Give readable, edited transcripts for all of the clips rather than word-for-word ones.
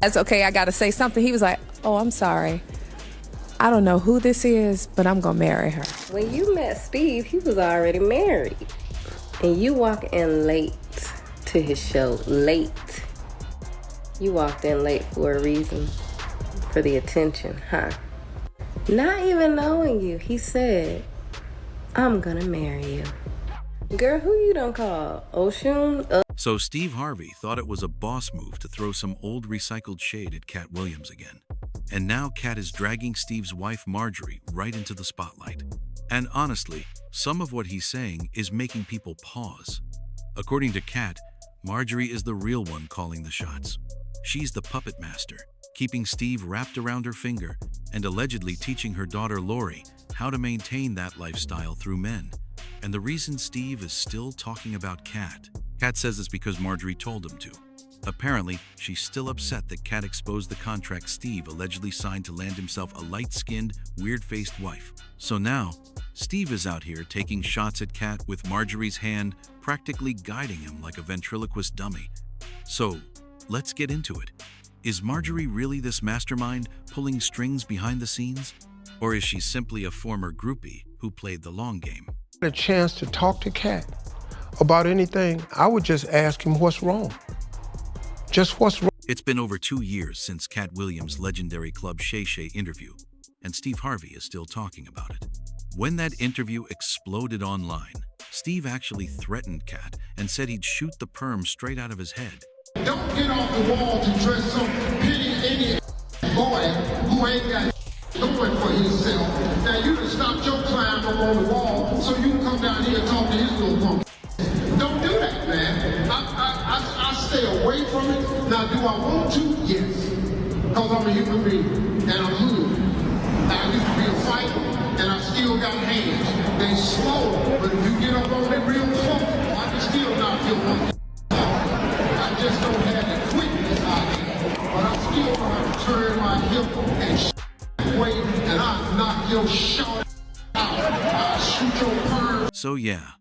That's okay, I gotta say something. He was like, oh, I'm sorry. I don't know who this is, but I'm gonna marry her. When you met Steve, he was already married. And you walk in late to his show, late. You walked in late for a reason, for the attention, huh? Not even knowing you, he said, I'm gonna marry you. Girl, who you done call? Oshun? So Steve Harvey thought it was a boss move to throw some old recycled shade at Katt Williams again. And now Katt is dragging Steve's wife Marjorie right into the spotlight. And honestly, some of what he's saying is making people pause. According to Katt, Marjorie is the real one calling the shots. She's the puppet master, keeping Steve wrapped around her finger and allegedly teaching her daughter Lori how to maintain that lifestyle through men. And the reason Steve is still talking about Katt says it's because Marjorie told him to. Apparently, she's still upset that Katt exposed the contract Steve allegedly signed to land himself a light-skinned, weird-faced wife. So now, Steve is out here taking shots at Katt with Marjorie's hand practically guiding him like a ventriloquist dummy. So, let's get into it. Is Marjorie really this mastermind pulling strings behind the scenes? Or is she simply a former groupie who played the long game? A chance to talk to Katt about anything, I would just ask him what's wrong. Just what's wrong. It's been over 2 years since Katt Williams' legendary Club Shay Shay interview, and Steve Harvey is still talking about it. When that interview exploded online, Steve actually threatened Katt and said he'd shoot the perm straight out of his head. Don't get off the wall to dress some pity idiot boy who ain't got going for himself. Now you done stopped your climb up on the wall so you can come down here and talk to his little punk. Don't do that, man. I stay away from it. Now, do I want to? Yes. Because I'm a human being and I'm human. I used to be a fighter and I still got hands. They slow, but if you get up on it real close, I can still knock your one. I just don't have the quickness I have. But I still know how to turn my hip and away and I knock your shot out. I shoot your perm. So yeah,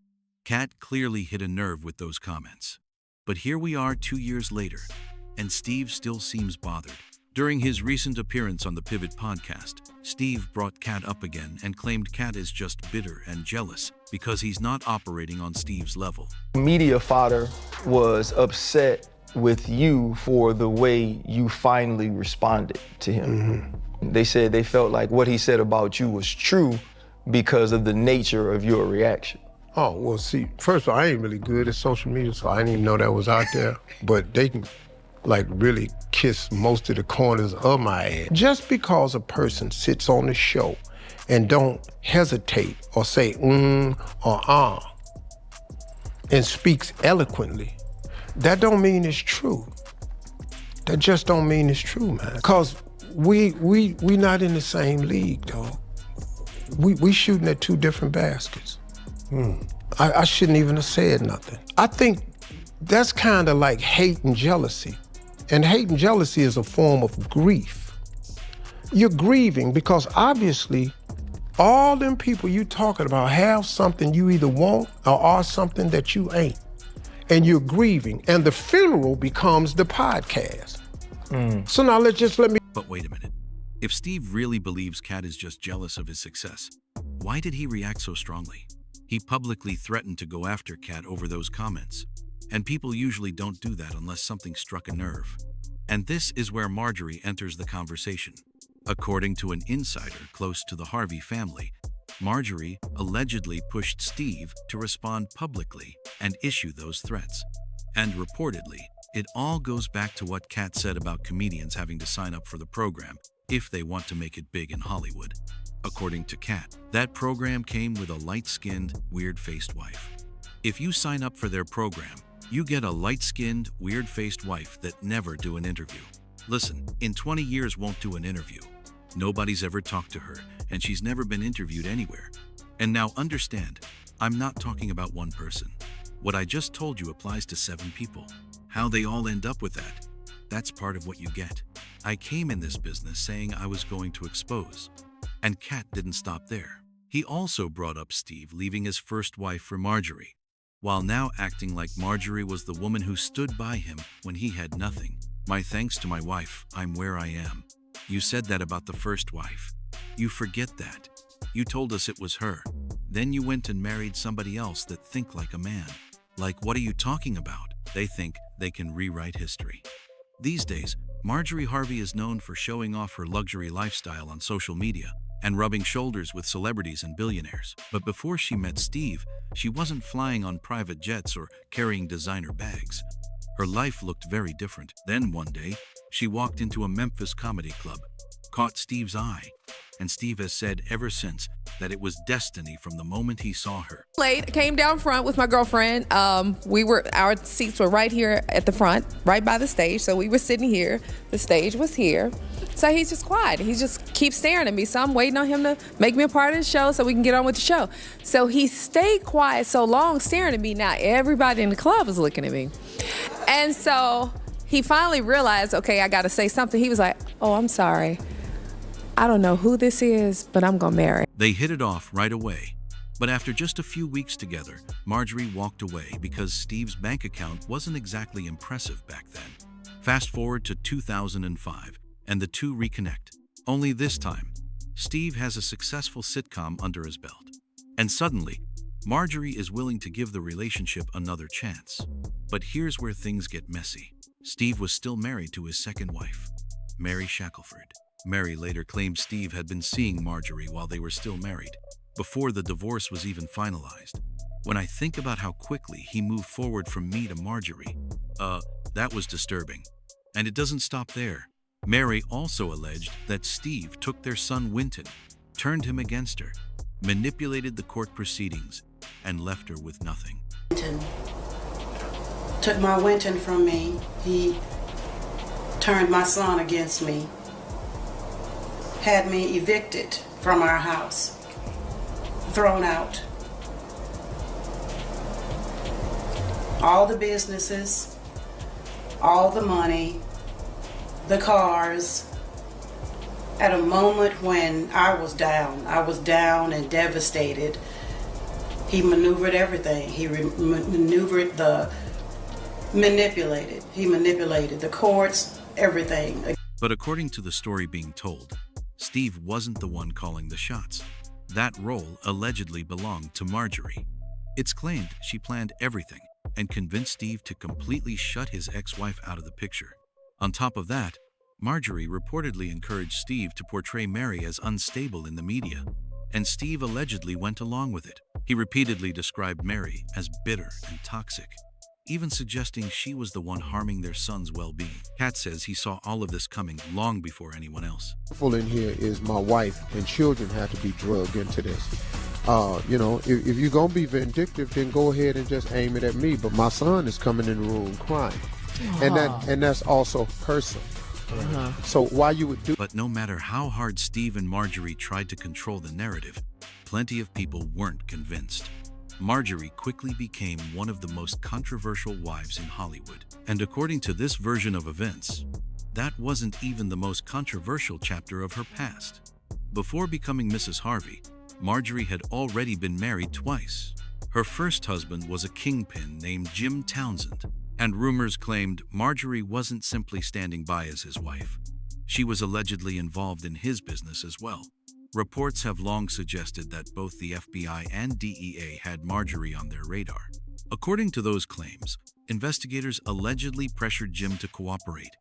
Katt clearly hit a nerve with those comments. But here we are 2 years later, and Steve still seems bothered. During his recent appearance on the Pivot podcast, Steve brought Katt up again and claimed Katt is just bitter and jealous because he's not operating on Steve's level. Media fodder was upset with you for the way you finally responded to him. They said they felt like what he said about you was true because of the nature of your reaction. Oh, well, see, first of all, I ain't really good at social media, so I didn't even know that was out there. But they can, like, really kiss most of the corners of my ass. Just because a person sits on the show and don't hesitate or say or and speaks eloquently, that don't mean it's true. That just don't mean it's true, man. Because we not in the same league, dog. We shooting at two different baskets. I shouldn't even have said nothing. I think that's kind of like hate and jealousy. And hate and jealousy is a form of grief. You're grieving because obviously all them people you talking about have something you either want or are something that you ain't. And you're grieving. And the funeral becomes the podcast. So now let me. But wait a minute. If Steve really believes Katt is just jealous of his success, why did he react so strongly? He publicly threatened to go after Katt over those comments. And people usually don't do that unless something struck a nerve. And this is where Marjorie enters the conversation. According to an insider close to the Harvey family, Marjorie allegedly pushed Steve to respond publicly and issue those threats. And reportedly, it all goes back to what Katt said about comedians having to sign up for the program if they want to make it big in Hollywood. According to Katt, that program came with a light-skinned, weird-faced wife. If you sign up for their program, you get a light-skinned, weird-faced wife that never do an interview. Listen, in 20 years won't do an interview. Nobody's ever talked to her, and she's never been interviewed anywhere. And now understand, I'm not talking about one person. What I just told you applies to 7 people. How they all end up with that, that's part of what you get. I came in this business saying I was going to expose. And Katt didn't stop there. He also brought up Steve leaving his first wife for Marjorie, while now acting like Marjorie was the woman who stood by him when he had nothing. My thanks to my wife, I'm where I am. You said that about the first wife. You forget that. You told us it was her. Then you went and married somebody else that think like a man. Like, what are you talking about? They think they can rewrite history. These days, Marjorie Harvey is known for showing off her luxury lifestyle on social media and rubbing shoulders with celebrities and billionaires. But before she met Steve, she wasn't flying on private jets or carrying designer bags. Her life looked very different. Then one day, she walked into a Memphis comedy club, caught Steve's eye, and Steve has said ever since that it was destiny from the moment he saw her. Late, came down front with my girlfriend. Our seats were right here at the front, right by the stage. So we were sitting here. The stage was here. So he's just quiet. He just keeps staring at me. So I'm waiting on him to make me a part of the show so we can get on with the show. So he stayed quiet so long, staring at me. Now everybody in the club is looking at me. And so he finally realized, okay, I got to say something. He was like, oh, I'm sorry. I don't know who this is, but I'm gonna marry. They hit it off right away. But after just a few weeks together, Marjorie walked away because Steve's bank account wasn't exactly impressive back then. Fast forward to 2005, and the two reconnect. Only this time, Steve has a successful sitcom under his belt. And suddenly, Marjorie is willing to give the relationship another chance. But here's where things get messy. Steve was still married to his second wife, Mary Shackelford. Mary later claimed Steve had been seeing Marjorie while they were still married, before the divorce was even finalized. When I think about how quickly he moved forward from me to Marjorie, that was disturbing. And it doesn't stop there. Mary also alleged that Steve took their son Winton, turned him against her, manipulated the court proceedings, and left her with nothing. Winton took my Winton from me. He turned my son against me. Had me evicted from our house, thrown out. All the businesses, all the money, the cars. At a moment when I was down and devastated, he maneuvered everything. He maneuvered He manipulated the courts, everything. But according to the story being told, Steve wasn't the one calling the shots. That role allegedly belonged to Marjorie. It's claimed she planned everything and convinced Steve to completely shut his ex-wife out of the picture. On top of that, Marjorie reportedly encouraged Steve to portray Mary as unstable in the media, and Steve allegedly went along with it. He repeatedly described Mary as bitter and toxic, even suggesting she was the one harming their son's well-being. Katt says he saw all of this coming long before anyone else. Full in here is my wife and children have to be drugged into this. If you're gonna be vindictive, then go ahead and just aim it at me. But my son is coming in the room crying, and that's also personal. So why you would do? But no matter how hard Steve and Marjorie tried to control the narrative, plenty of people weren't convinced. Marjorie quickly became one of the most controversial wives in Hollywood. And according to this version of events, that wasn't even the most controversial chapter of her past. Before becoming Mrs. Harvey, Marjorie had already been married twice. Her first husband was a kingpin named Jim Townsend, and rumors claimed Marjorie wasn't simply standing by as his wife. She was allegedly involved in his business as well. Reports have long suggested that both the FBI and DEA had Marjorie on their radar. According to those claims, investigators allegedly pressured Jim to cooperate,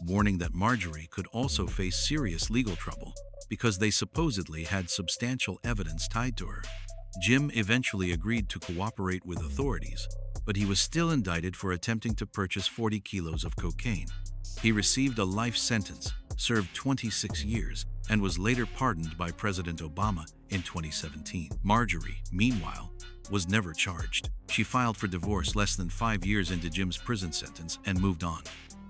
warning that Marjorie could also face serious legal trouble because they supposedly had substantial evidence tied to her. Jim eventually agreed to cooperate with authorities, but he was still indicted for attempting to purchase 40 kilos of cocaine. He received a life sentence, served 26 years, and was later pardoned by President Obama in 2017. Marjorie, meanwhile, was never charged. She filed for divorce less than 5 years into Jim's prison sentence and moved on.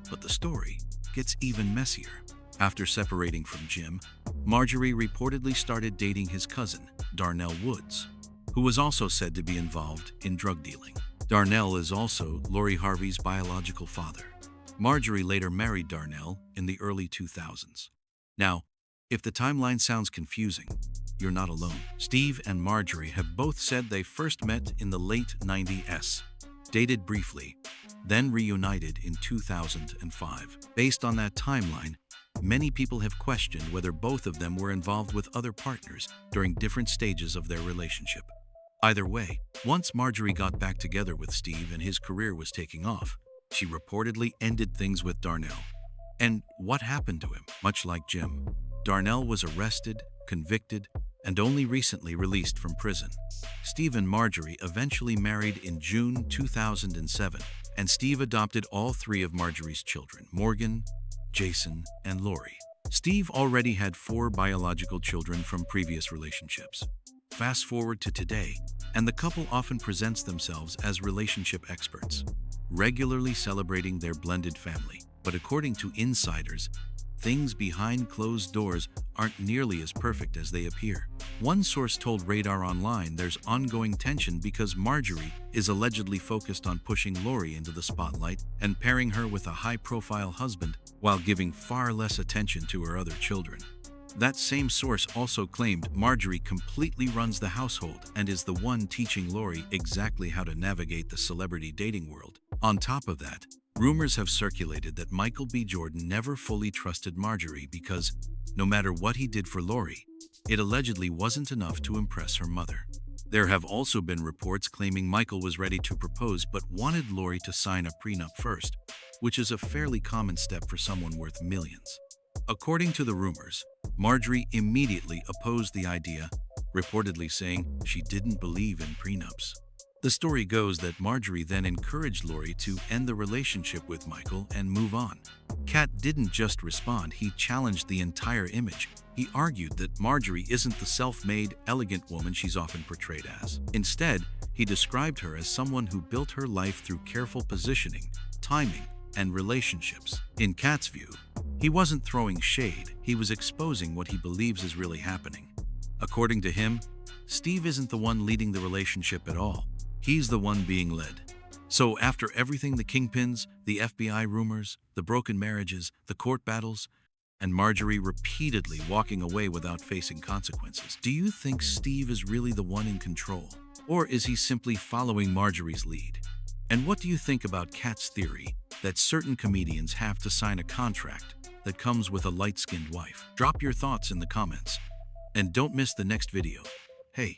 But the story gets even messier. After separating from Jim, Marjorie reportedly started dating his cousin, Darnell Woods, who was also said to be involved in drug dealing. Darnell is also Lori Harvey's biological father. Marjorie later married Darnell in the early 2000s. Now, if the timeline sounds confusing, you're not alone. Steve and Marjorie have both said they first met in the late 90s, dated briefly, then reunited in 2005. Based on that timeline, many people have questioned whether both of them were involved with other partners during different stages of their relationship. Either way, once Marjorie got back together with Steve and his career was taking off, she reportedly ended things with Darnell. And what happened to him? Much like Jim, Darnell was arrested, convicted, and only recently released from prison. Steve and Marjorie eventually married in June 2007, and Steve adopted all three of Marjorie's children, Morgan, Jason, and Lori. Steve already had 4 biological children from previous relationships. Fast forward to today, and the couple often presents themselves as relationship experts, regularly celebrating their blended family. But according to insiders, things behind closed doors aren't nearly as perfect as they appear. One source told Radar Online there's ongoing tension because Marjorie is allegedly focused on pushing Lori into the spotlight and pairing her with a high-profile husband while giving far less attention to her other children. That same source also claimed Marjorie completely runs the household and is the one teaching Lori exactly how to navigate the celebrity dating world. On top of that, rumors have circulated that Michael B. Jordan never fully trusted Marjorie because, no matter what he did for Lori, it allegedly wasn't enough to impress her mother. There have also been reports claiming Michael was ready to propose but wanted Lori to sign a prenup first, which is a fairly common step for someone worth millions. According to the rumors, Marjorie immediately opposed the idea, reportedly saying she didn't believe in prenups. The story goes that Marjorie then encouraged Lori to end the relationship with Michael and move on. Katt didn't just respond, he challenged the entire image. He argued that Marjorie isn't the self-made, elegant woman she's often portrayed as. Instead, he described her as someone who built her life through careful positioning, timing, and relationships. In Katt's view, he wasn't throwing shade, he was exposing what he believes is really happening. According to him, Steve isn't the one leading the relationship at all. He's the one being led. So after everything, the kingpins, the FBI rumors, the broken marriages, the court battles, and Marjorie repeatedly walking away without facing consequences, do you think Steve is really the one in control? Or is he simply following Marjorie's lead? And what do you think about Katt's theory that certain comedians have to sign a contract that comes with a light-skinned wife? Drop your thoughts in the comments. And don't miss the next video. Hey.